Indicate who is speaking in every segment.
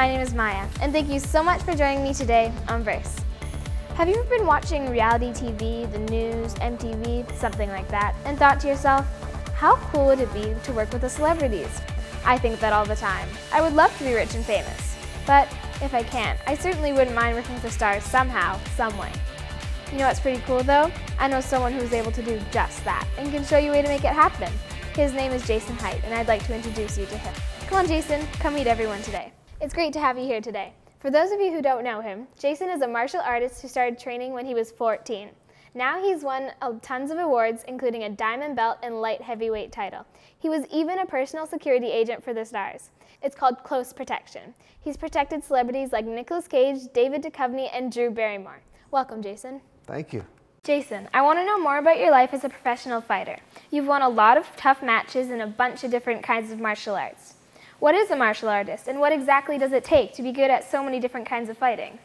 Speaker 1: my name is Maya, and thank you so much for joining me today on Verse. Have you ever been watching reality TV, the news, MTV, something like that, and thought to yourself, how cool would it be to work with the celebrities? I think that all the time. I would love to be rich and famous, but if I can't, I certainly wouldn't mind working for stars somehow, some way. You know what's pretty cool though? I know someone who's able to do just that and can show you a way to make it happen. His name is Jason Heit, and I'd like to introduce you to him. Come on, Jason, come meet everyone today. It's great to have you here today. For those of you who don't know him, Jason is a martial artist who started training when he was 14. Now he's won tons of awards, including a diamond belt and light heavyweight title. He was even a personal security agent for the stars. It's called close protection. He's protected celebrities like Nicolas Cage, David Duchovny, and Drew Barrymore. Welcome, Jason.
Speaker 2: Thank you.
Speaker 1: Jason, I want to know more about your life as a professional fighter. You've won a lot of tough matches in a bunch of different kinds of martial arts. What is a martial artist, and what exactly does it take to be good at so many different kinds of fighting?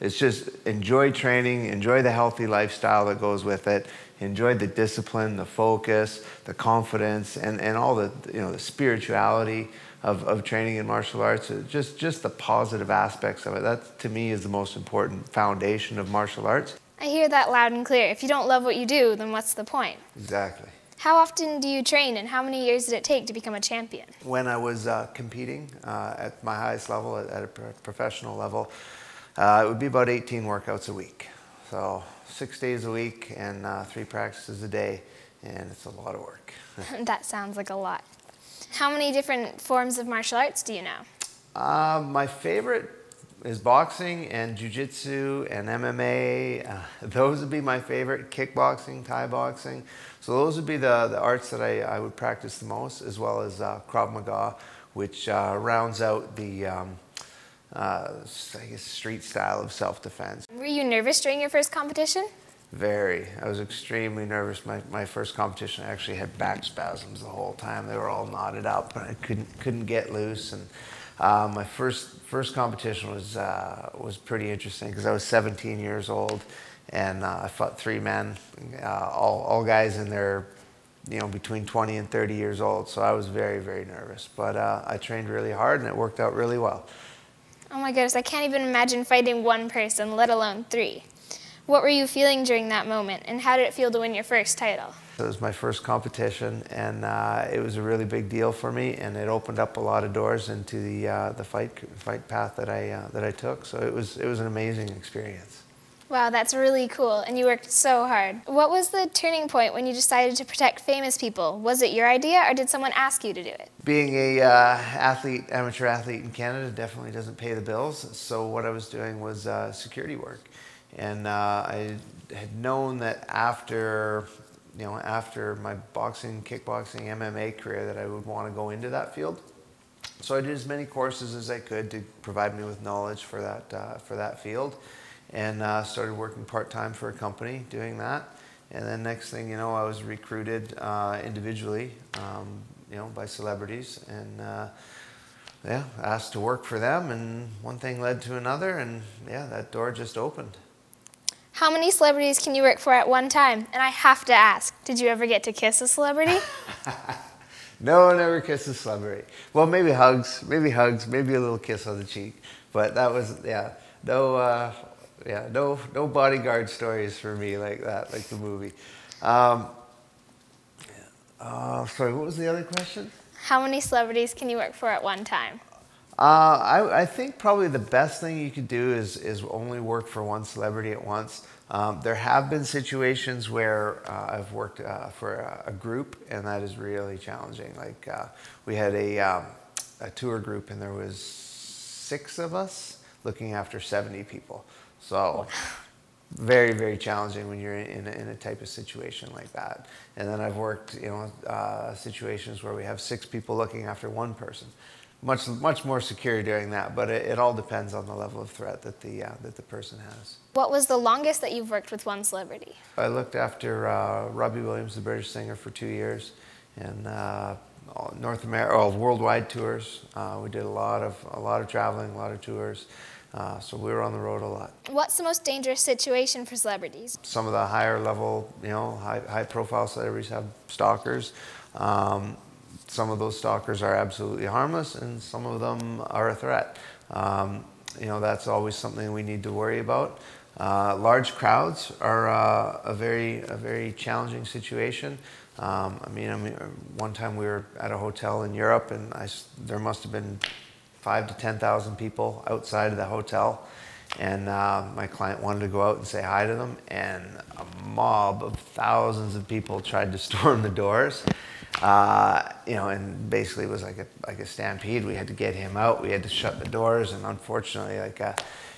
Speaker 2: It's just enjoy training, enjoy the healthy lifestyle that goes with it, enjoy the discipline, the focus, the confidence, and all the, the spirituality of training in martial arts. Just the positive aspects of it. That, to me, is the most important foundation of martial arts.
Speaker 1: I hear that loud and clear. If you don't love what you do, then what's the point?
Speaker 2: Exactly.
Speaker 1: How often do you train, and how many years did it take to become a champion?
Speaker 2: When I was competing at my highest level, at a professional level, it would be about 18 workouts a week. So 6 days a week and 3 practices a day, and it's a lot of work.
Speaker 1: That sounds like a lot. How many different forms of martial arts do you know?
Speaker 2: My favorite is boxing and jiu-jitsu and MMA. Those would be my favorite. Kickboxing, Thai boxing. So those would be the arts that I would practice the most, as well as Krav Maga, which rounds out the I guess street style of self-defense.
Speaker 1: Were you nervous during your first competition?
Speaker 2: Very. I was extremely nervous. My first competition, I actually had back spasms the whole time. They were all knotted up, and I couldn't get loose. And my first competition was pretty interesting because I was 17 years old, and I fought 3 men, all guys in their, between 20 and 30 years old. So I was very, very nervous, but I trained really hard, and it worked out really well.
Speaker 1: Oh my goodness, I can't even imagine fighting 1 person, let alone 3. What were you feeling during that moment, and how did it feel to win your first title?
Speaker 2: It was my first competition, and it was a really big deal for me, and it opened up a lot of doors into the fight path that I took. So it was an amazing experience.
Speaker 1: Wow, that's really cool, and you worked so hard. What was the turning point when you decided to protect famous people? Was it your idea, or did someone ask you to do it?
Speaker 2: Being a amateur athlete in Canada definitely doesn't pay the bills. So what I was doing was security work, and I had known that after my boxing, kickboxing, MMA career, that I would want to go into that field. So I did as many courses as I could to provide me with knowledge for that field, and started working part-time for a company doing that. And then next thing you know, I was recruited individually, by celebrities, and yeah, asked to work for them, and one thing led to another, and yeah, that door just opened.
Speaker 1: How many celebrities can you work for at one time? And I have to ask, did you ever get to kiss a celebrity?
Speaker 2: No, never kissed a celebrity. Well, maybe hugs, maybe a little kiss on the cheek. But that was, no bodyguard stories for me like that, like the movie. Sorry, what was the other question?
Speaker 1: How many celebrities can you work for at one time?
Speaker 2: I think probably the best thing you could do is only work for one celebrity at once. There have been situations where I've worked for a group, and that is really challenging. Like we had a tour group, and there was 6 of us looking after 70 people. So very, very challenging when you're in a type of situation like that. And then I've worked, situations where we have 6 people looking after 1 person. Much more secure doing that, but it all depends on the level of threat that the person has.
Speaker 1: What was the longest that you've worked with one celebrity?
Speaker 2: I looked after Robbie Williams, the British singer, for 2 years, and North America, worldwide tours. We did a lot of traveling, a lot of tours. So we were on the road a lot.
Speaker 1: What's the most dangerous situation for celebrities?
Speaker 2: Some of the higher level, high profile celebrities have stalkers. Some of those stalkers are absolutely harmless, and some of them are a threat. You know, that's always something we need to worry about. Large crowds are a very challenging situation. I mean, one time we were at a hotel in Europe, and there must have been 5,000 to 10,000 people outside of the hotel, and my client wanted to go out and say hi to them, and a mob of thousands of people tried to storm the doors. You know, and basically it was like a stampede. We had to get him out. We had to shut the doors, and unfortunately,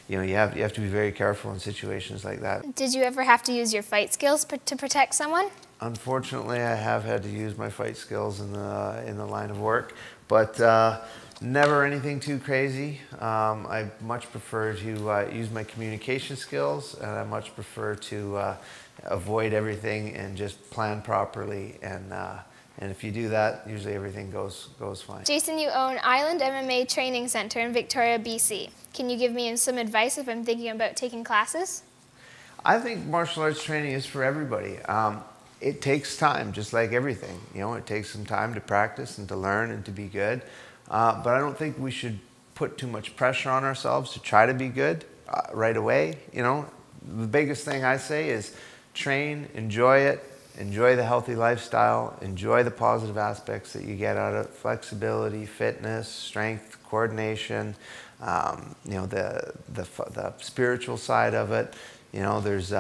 Speaker 2: you know, you have to be very careful in situations like that.
Speaker 1: Did you ever have to use your fight skills to protect someone?
Speaker 2: Unfortunately, I have had to use my fight skills in the line of work, but never anything too crazy. I much prefer to use my communication skills, and I much prefer to avoid everything and just plan properly. And if you do that, usually everything goes fine.
Speaker 1: Jason, you own Island MMA Training Center in Victoria, BC. Can you give me some advice if I'm thinking about taking classes?
Speaker 2: I think martial arts training is for everybody. It takes time, just like everything. You know, it takes some time to practice and to learn and to be good. But I don't think we should put too much pressure on ourselves to try to be good right away. You know, the biggest thing I say is train, enjoy it. Enjoy the healthy lifestyle, enjoy the positive aspects that you get out of it, flexibility, fitness, strength, coordination, you know, the spiritual side of it. You know, there's,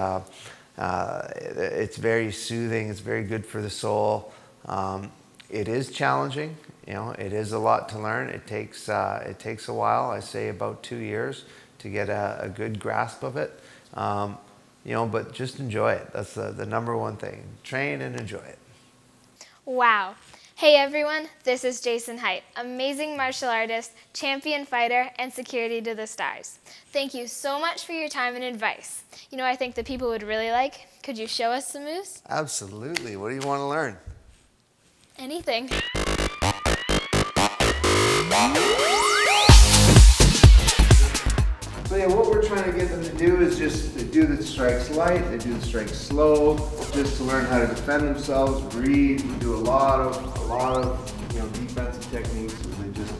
Speaker 2: it's very soothing, it's very good for the soul. It is challenging, you know, it is a lot to learn. It takes a while, I say about 2 years to get a good grasp of it. You know, but just enjoy it. That's the number one thing. Train and enjoy it.
Speaker 1: Wow. Hey everyone, this is Jason Heit, amazing martial artist, champion fighter, and security to the stars. Thank you so much for your time and advice. You know, I think the people would really like. Could you show us some moves?
Speaker 2: Absolutely. What do you want to learn?
Speaker 1: Anything.
Speaker 2: So yeah, what we're trying to get them to do is just they do the strikes light, they do the strikes slow, just to learn how to defend themselves, breathe. We do a lot of you know, defensive techniques where they just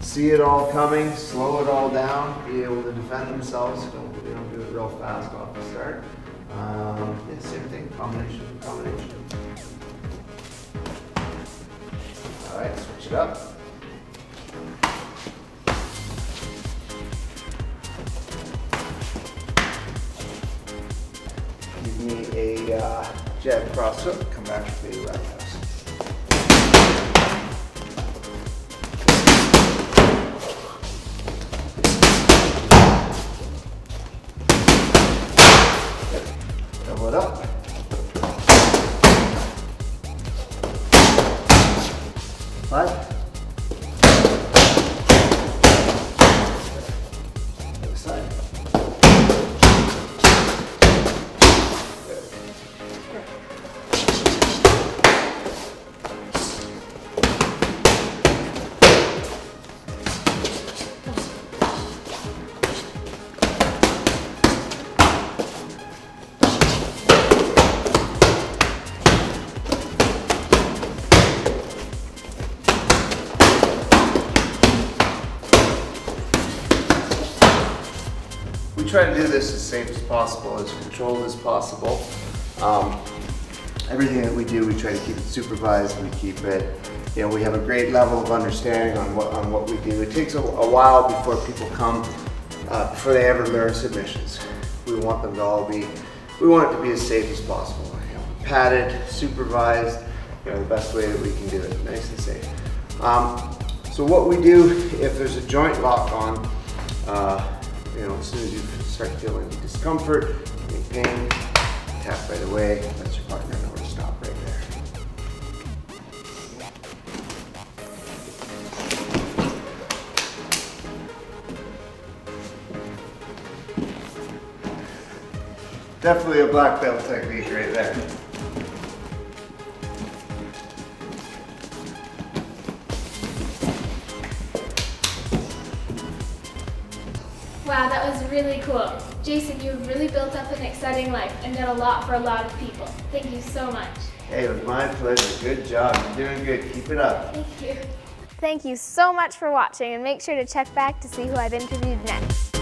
Speaker 2: see it all coming, slow it all down, be able to defend themselves. They don't do it real fast off the start. Yeah, same thing, combination. All right, switch it up. Give me a jab cross hook, come back to the roundhouse. Double it up. Five. Other side. We try to do this as safe as possible, as controlled as possible. Everything that we do, we try to keep it supervised. We keep it, you know, we have a great level of understanding on what we do. It takes a while before people come, before they ever learn submissions. We want them to all be, we want it to be as safe as possible. You know, padded, supervised, you know, the best way that we can do it, nice and safe. So what we do, if there's a joint lock on, you know, as soon as you start feeling discomfort, any pain, tap right away, let your partner know to stop right there. Definitely a black belt technique right there.
Speaker 1: Wow, that was really cool. Jason, you've really built up an exciting life and done a lot for a lot of people. Thank you so much.
Speaker 2: Hey, it was my pleasure. Good job. You're doing good. Keep it up.
Speaker 1: Thank you. Thank you so much for watching, and make sure to check back to see who I've interviewed next.